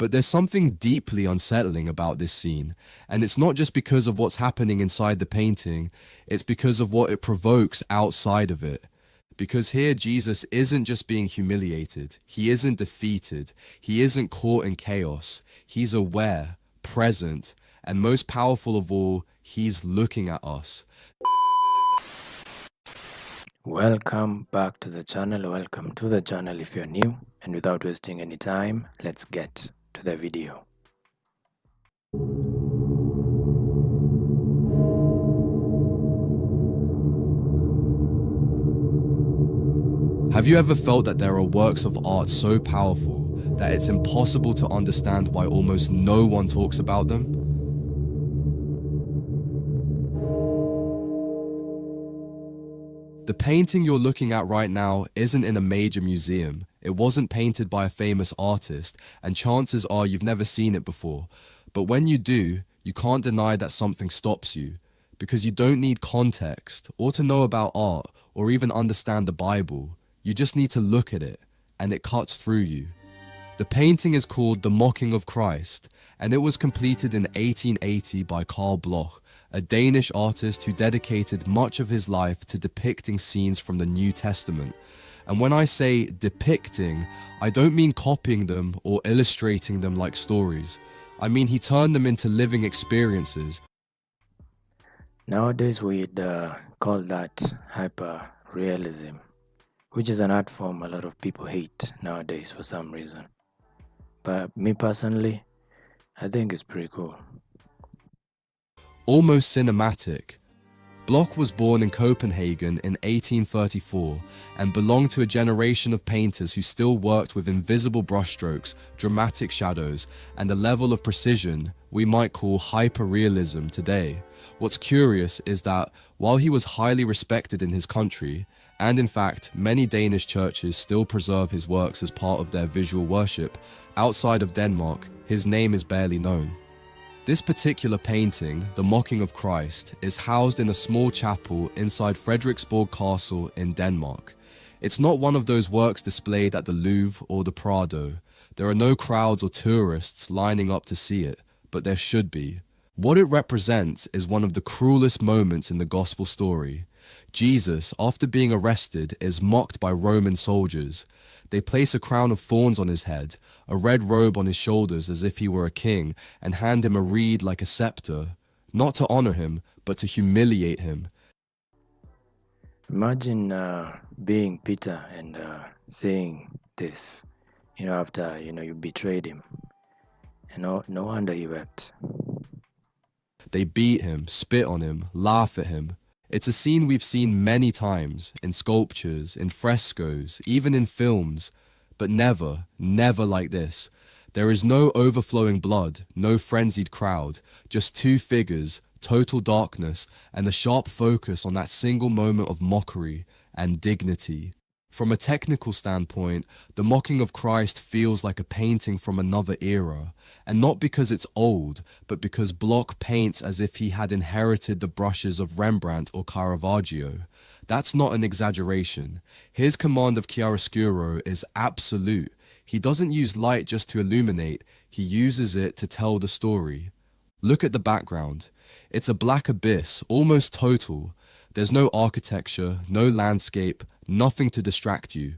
But there's something deeply unsettling about this scene, and it's not just because of what's happening inside the painting, it's because of what it provokes outside of it. Because here Jesus isn't just being humiliated, he isn't defeated, he isn't caught in chaos, he's aware, present, and most powerful of all, he's looking at us. Welcome back to the channel. Welcome to the channel if you're new, and without wasting any time, let's get to the video. Have you ever felt that there are works of art so powerful that it's impossible to understand why almost no one talks about them? The painting you're looking at right now isn't in a major museum. It wasn't painted by a famous artist, and chances are you've never seen it before. But when you do, you can't deny that something stops you, because you don't need context, or to know about art, or even understand the Bible. You just need to look at it, and it cuts through you. The painting is called The Mocking of Christ, and it was completed in 1880 by Carl Bloch, a Danish artist who dedicated much of his life to depicting scenes from the New Testament. And when I say depicting, I don't mean copying them or illustrating them like stories. I mean he turned them into living experiences. Nowadays we'd call that hyper-realism, which is an art form a lot of people hate nowadays for some reason. But me personally, I think it's pretty cool. Almost cinematic. Bloch was born in Copenhagen in 1834 and belonged to a generation of painters who still worked with invisible brushstrokes, dramatic shadows, and a level of precision we might call hyper-realism today. What's curious is that while he was highly respected in his country, and in fact many Danish churches still preserve his works as part of their visual worship, outside of Denmark, his name is barely known. This particular painting, The Mocking of Christ, is housed in a small chapel inside Frederiksborg Castle in Denmark. It's not one of those works displayed at the Louvre or the Prado. There are no crowds or tourists lining up to see it, but there should be. What it represents is one of the cruelest moments in the gospel story. Jesus, after being arrested, is mocked by Roman soldiers. They place a crown of thorns on his head, a red robe on his shoulders as if he were a king, and hand him a reed like a scepter, not to honor him, but to humiliate him. Imagine being Peter and saying this, after, you betrayed him. And no wonder he wept. They beat him, spit on him, laugh at him. It's a scene we've seen many times, in sculptures, in frescoes, even in films, but never, never like this. There is no overflowing blood, no frenzied crowd, just two figures, total darkness, and the sharp focus on that single moment of mockery and dignity. From a technical standpoint, The Mocking of Christ feels like a painting from another era, and not because it's old, but because Bloch paints as if he had inherited the brushes of Rembrandt or Caravaggio. That's not an exaggeration. His command of chiaroscuro is absolute. He doesn't use light just to illuminate, he uses it to tell the story. Look at the background. It's a black abyss, almost total. There's no architecture, no landscape, nothing to distract you.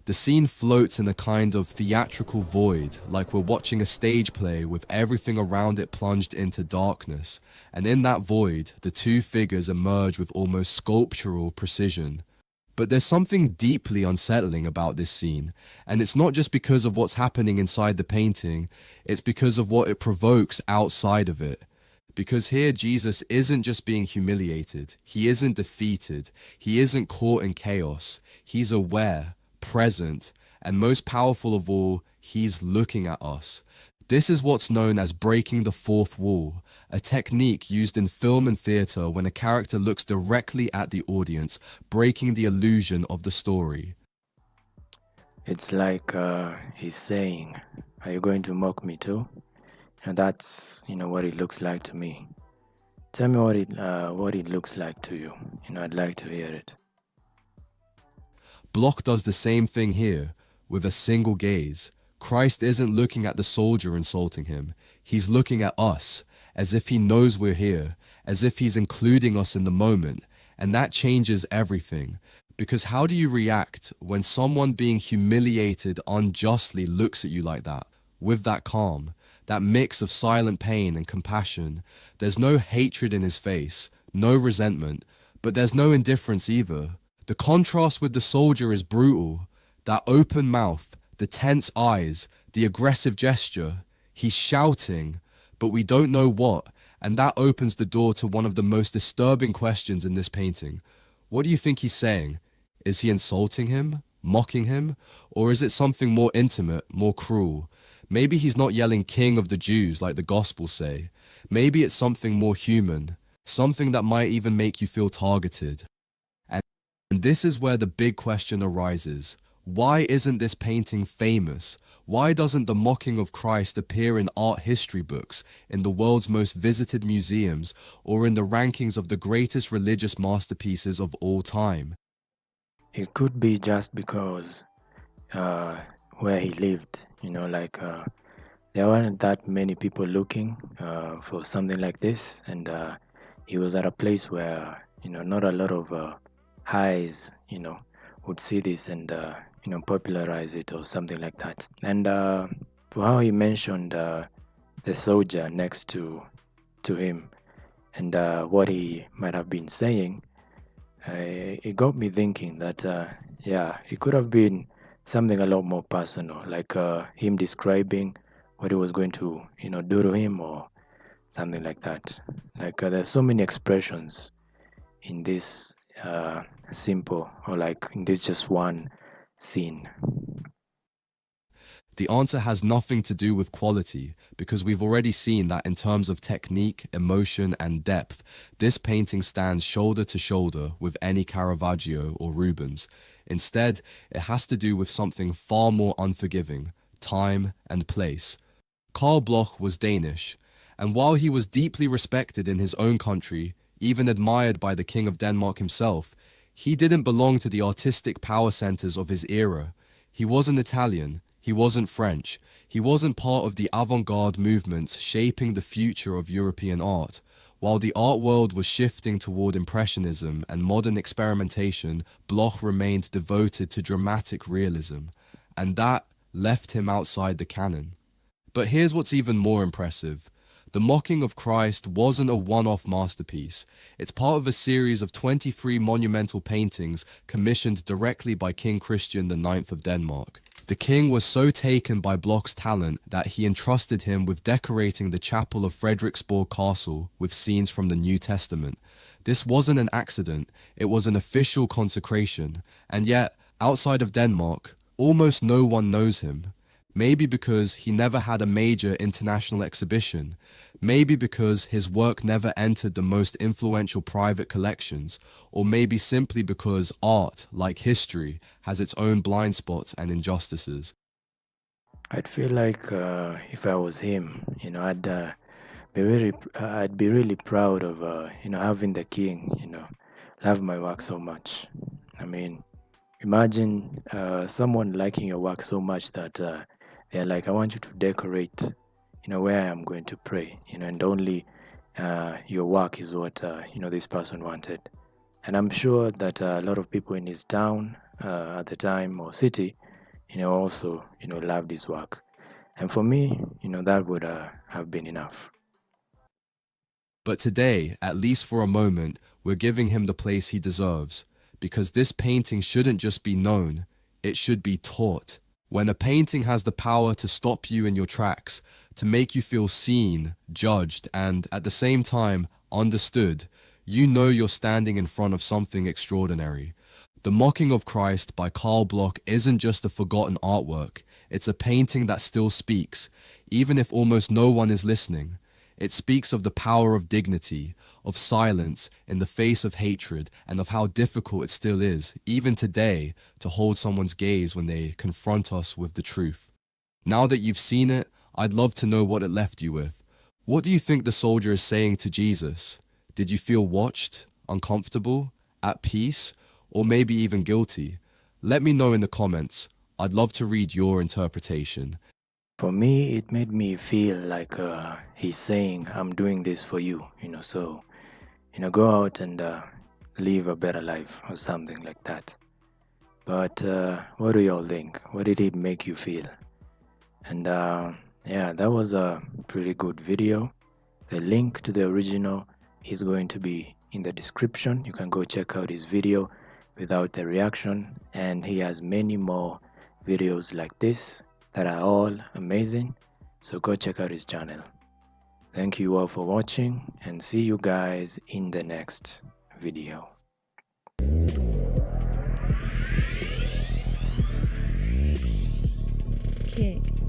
The scene floats in a kind of theatrical void, like we're watching a stage play with everything around it plunged into darkness. And in that void, the two figures emerge with almost sculptural precision. But there's something deeply unsettling about this scene, and it's not just because of what's happening inside the painting, it's because of what it provokes outside of it. Because here Jesus isn't just being humiliated, he isn't defeated, he isn't caught in chaos, he's aware, present, and most powerful of all, he's looking at us. This is what's known as breaking the fourth wall, a technique used in film and theatre when a character looks directly at the audience, breaking the illusion of the story. It's like he's saying, are you going to mock me too? And that's, what it looks like to me. Tell me what it looks like to you. I'd like to hear it. Bloch does the same thing here, with a single gaze, Christ isn't looking at the soldier insulting him. He's looking at us, as if he knows we're here, as if he's including us in the moment. And that changes everything. Because how do you react when someone being humiliated unjustly looks at you like that? With that calm, that mix of silent pain and compassion. There's no hatred in his face, no resentment, but there's no indifference either. The contrast with the soldier is brutal. That open mouth, the tense eyes, the aggressive gesture. He's shouting, but we don't know what, and that opens the door to one of the most disturbing questions in this painting. What do you think he's saying? Is he insulting him, mocking him, or is it something more intimate, more cruel? Maybe he's not yelling King of the Jews like the Gospels say. Maybe it's something more human, something that might even make you feel targeted. And this is where the big question arises. Why isn't this painting famous? Why doesn't the mocking of Christ appear in art history books, in the world's most visited museums, or in the rankings of the greatest religious masterpieces of all time? It could be just because where he lived, there weren't that many people looking for something like this, and he was at a place where not a lot of eyes would see this and popularize it or something like that. And for how he mentioned the soldier next to him and what he might have been saying, it got me thinking that yeah, it could have been something a lot more personal, like him describing what he was going to do to him or something like that. Like there's so many expressions in this simple, or like in this just one scene. The answer has nothing to do with quality, because we've already seen that in terms of technique, emotion, and depth, this painting stands shoulder to shoulder with any Caravaggio or Rubens. Instead, it has to do with something far more unforgiving: time and place. Carl Bloch was Danish, and while he was deeply respected in his own country, even admired by the King of Denmark himself, he didn't belong to the artistic power centers of his era. He wasn't Italian. He wasn't French. He wasn't part of the avant-garde movements shaping the future of European art. While the art world was shifting toward impressionism and modern experimentation, Bloch remained devoted to dramatic realism, and that left him outside the canon. But here's what's even more impressive. The Mocking of Christ wasn't a one-off masterpiece. It's part of a series of 23 monumental paintings commissioned directly by King Christian IX of Denmark. The king was so taken by Bloch's talent that he entrusted him with decorating the chapel of Frederiksborg Castle with scenes from the New Testament. This wasn't an accident, it was an official consecration, and yet, outside of Denmark, almost no one knows him. Maybe because he never had a major international exhibition. Maybe because his work never entered the most influential private collections. Or maybe simply because art, like history, has its own blind spots and injustices. I'd feel like if I was him, I'd be really proud of having the king, love my work so much. I mean, imagine someone liking your work so much that they're like, I want you to decorate, where I am going to pray, and only your work is what, this person wanted. And I'm sure that a lot of people in his town at the time or city, also, loved his work. And for me, that would have been enough. But today, at least for a moment, we're giving him the place he deserves. Because this painting shouldn't just be known, it should be taught. When a painting has the power to stop you in your tracks, to make you feel seen, judged, and at the same time, understood, you know you're standing in front of something extraordinary. The Mocking of Christ by Carl Bloch isn't just a forgotten artwork, it's a painting that still speaks, even if almost no one is listening. It speaks of the power of dignity, of silence in the face of hatred, and of how difficult it still is, even today, to hold someone's gaze when they confront us with the truth. Now that you've seen it, I'd love to know what it left you with. What do you think the soldier is saying to Jesus? Did you feel watched, uncomfortable, at peace, or maybe even guilty? Let me know in the comments. I'd love to read your interpretation. For me, it made me feel like he's saying, I'm doing this for you, so, go out and live a better life or something like that. But what do y'all think? What did it make you feel? And yeah, that was a pretty good video. The link to the original is going to be in the description. You can go check out his video without the reaction, and he has many more videos like this that are all amazing, so go check out his channel. Thank you all for watching, and see you guys in the next video. Kick.